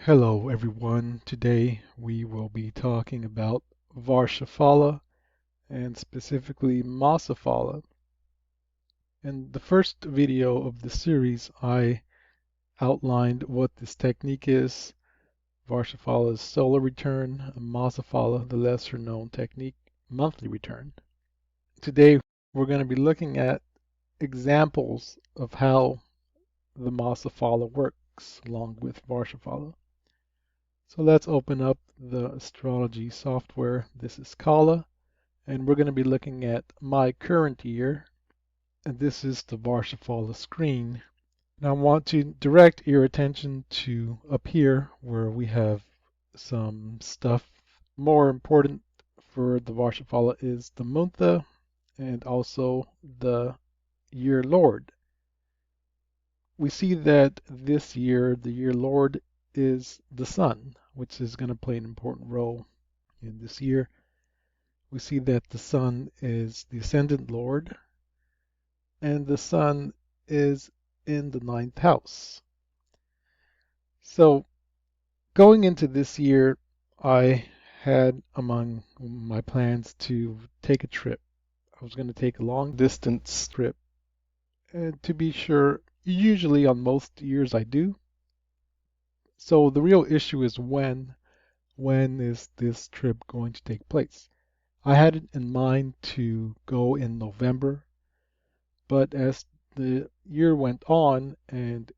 Hello everyone. Today we will be talking about varshaphala and specifically Masaphala. In the first video of the series I outlined what this technique is. Varshaphala's solar return, Masaphala, the lesser known technique, monthly return. Today we're going to be looking at examples of how the Masaphala works along with varshaphala. So let's open up the astrology software. This is Kala, and we're going to be looking at my current year, and this is the varshaphala screen. Now I want to direct your attention to up here where we have some stuff. More important for the varshaphala is the Muntha and also the year Lord. We see that this year the year Lord is the sun, which is going to play an important role in this year. We see that the sun is the ascendant lord, and the sun is in the ninth house. So going into this year, I had among my plans to take a trip. I was going to take a long distance trip. And to be sure, usually on most years I do. So the real issue is when is this trip going to take place? I had it in mind to go in November, but as the year went on and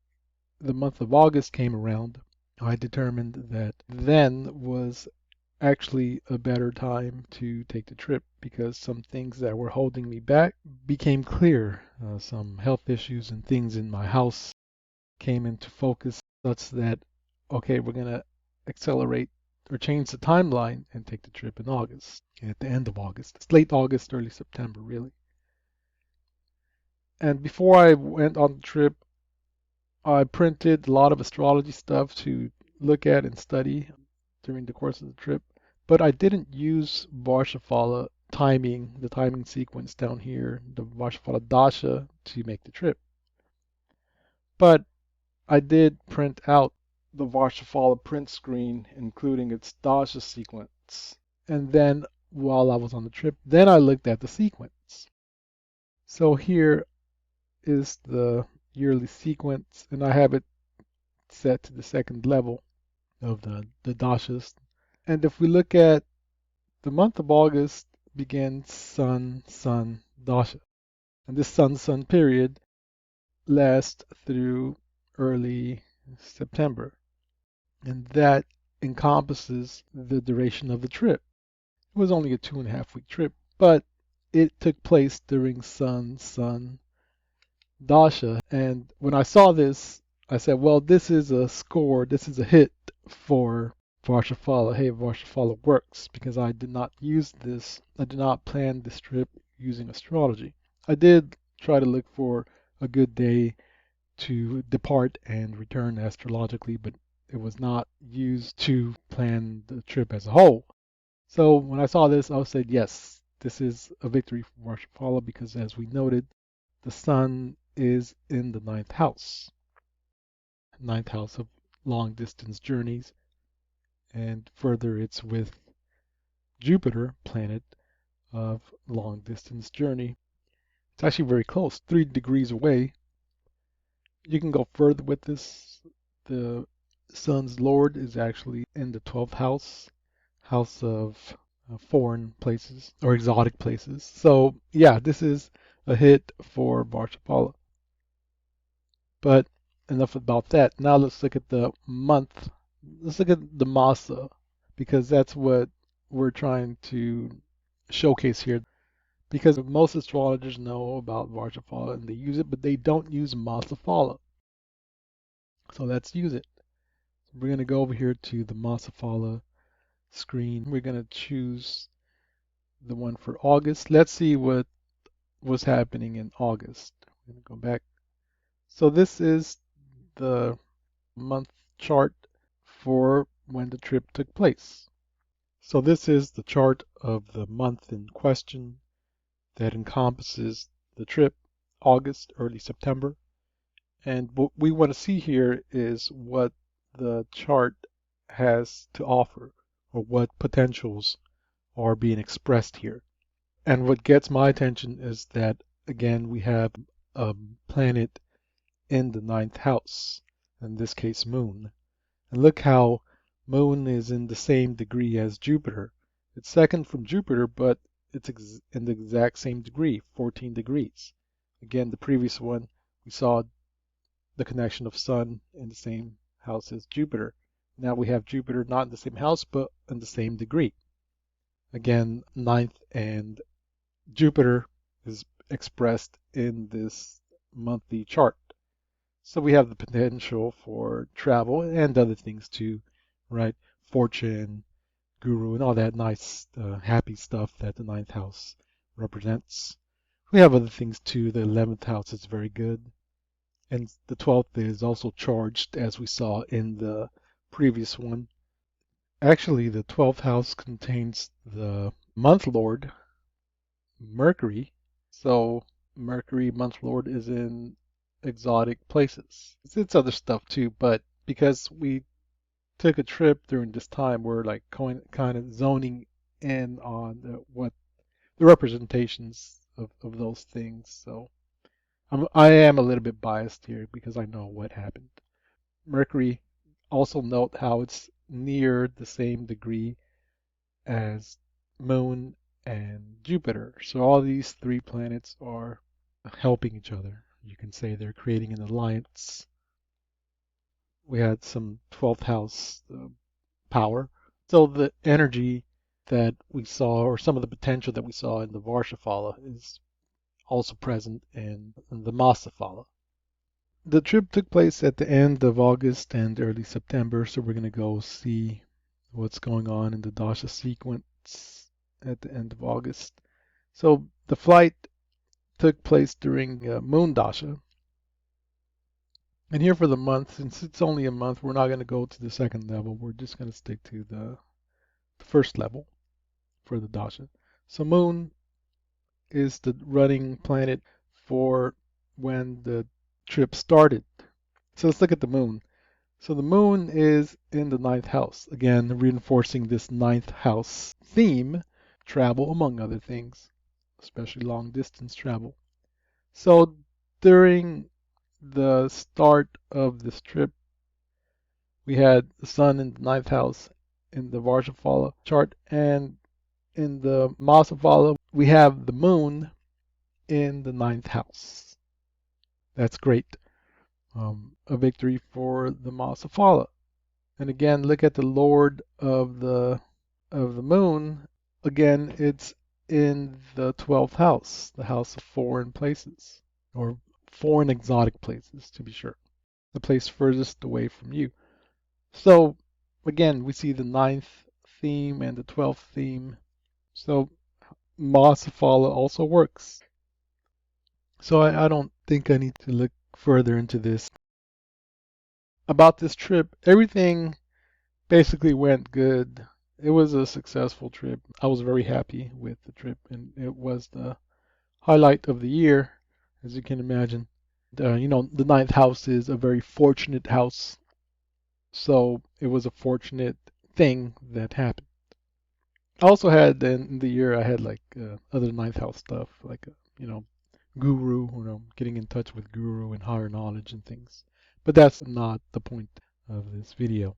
the month of August came around, I determined that then was actually a better time to take the trip because some things that were holding me back became clear. Some health issues and things in my house came into focus such that, okay, we're going to accelerate or change the timeline and take the trip in August, at the end of August. It's late August, early September, really. And before I went on the trip, I printed a lot of astrology stuff to look at and study during the course of the trip, but I didn't use varshaphala timing, the timing sequence down here, the varshaphala dasha, to make the trip. But I did print out the varshaphala print screen, including its dasha sequence. And then while I was on the trip, then I looked at the sequence. So here is the yearly sequence, and I have it set to the second level of the dashas. And if we look at the month of August begins Sun, Sun, Dasha. And this Sun, Sun period lasts through early September. And that encompasses the duration of the trip. It was only a 2.5 week trip, but it took place during Sun, Sun, Dasha. And when I saw this, I said, well, this is a score, this is a hit for varshaphala. Hey, varshaphala works because I did not use this, I did not plan this trip using astrology. I did try to look for a good day to depart and return astrologically, but it was not used to plan the trip as a whole. So when I saw this, I said, yes, this is a victory for varshaphala because as we noted, the sun is in the ninth house of long distance journeys. And further, it's with Jupiter, planet of long distance journey. It's actually very close, 3 degrees away. You can go further with this. The sun's lord is actually in the 12th house, house of foreign places or exotic places. So yeah, this is a hit for varshaphala. But enough about that. Now let's look at the month. Let's look at the masa because that's what we're trying to showcase here. Because most astrologers know about varshaphala and they use it, but they don't use Masaphala. So let's use it. We're going to go over here to the Masaphala screen. We're going to choose the one for August. Let's see what was happening in August. I'm going to go back. So this is the month chart for when the trip took place. So this is the chart of the month in question that encompasses the trip, August, early September. And what we want to see here is what the chart has to offer, or what potentials are being expressed here. And what gets my attention is that, again, we have a planet in the ninth house, in this case, Moon. And look how Moon is in the same degree as Jupiter. It's second from Jupiter, but it's in the exact same degree, 14 degrees. Again, the previous one, we saw the connection of Sun in the same house as Jupiter. Now we have Jupiter not in the same house, but in the same degree. Again, ninth and Jupiter is expressed in this monthly chart. So we have the potential for travel and other things too, right? Fortune, guru, and all that nice, happy stuff that the ninth house represents. We have other things too. The 11th house is very good. And the 12th is also charged, as we saw in the previous one. Actually, the 12th house contains the month lord, Mercury. So Mercury, month lord, is in exotic places. It's other stuff too, but because we took a trip during this time, we're like kind of zoning in on what the representations of those things. So I am a little bit biased here because I know what happened. Mercury, also note how it's near the same degree as Moon and Jupiter. So all these three planets are helping each other. You can say they're creating an alliance. We had some 12th house power. So the energy that we saw, or some of the potential that we saw in the varshaphala, is also present in the Masaphala. The trip took place at the end of August and early September, so we're going to go see what's going on in the Dasha sequence at the end of August. So the flight took place during Moon Dasha. And here for the month, since it's only a month, we're not going to go to the second level. We're just going to stick to the first level for the Dasha. So Moon is the running planet for when the trip started. So let's look at the Moon. So the Moon is in the ninth house, again reinforcing this ninth house theme, travel among other things, especially long distance travel. So during the start of this trip, we had the Sun in the ninth house in the varshaphala chart, and in the Masaphala we have the Moon in the ninth house. That's great. A victory for the Masaphala. And again, look at the Lord of the Moon. Again, it's in the 12th house, the house of foreign places, or foreign exotic places to be sure, the place furthest away from you. So again, we see the ninth theme and the 12th theme. So Masaphala also works. So I don't think I need to look further into this. About this trip, everything basically went good. It was a successful trip. I was very happy with the trip, and it was the highlight of the year, as you can imagine. The ninth house is a very fortunate house, so it was a fortunate thing that happened. I also had in the year I had like other ninth house stuff, like guru, getting in touch with guru and higher knowledge and things. But that's not the point of this video.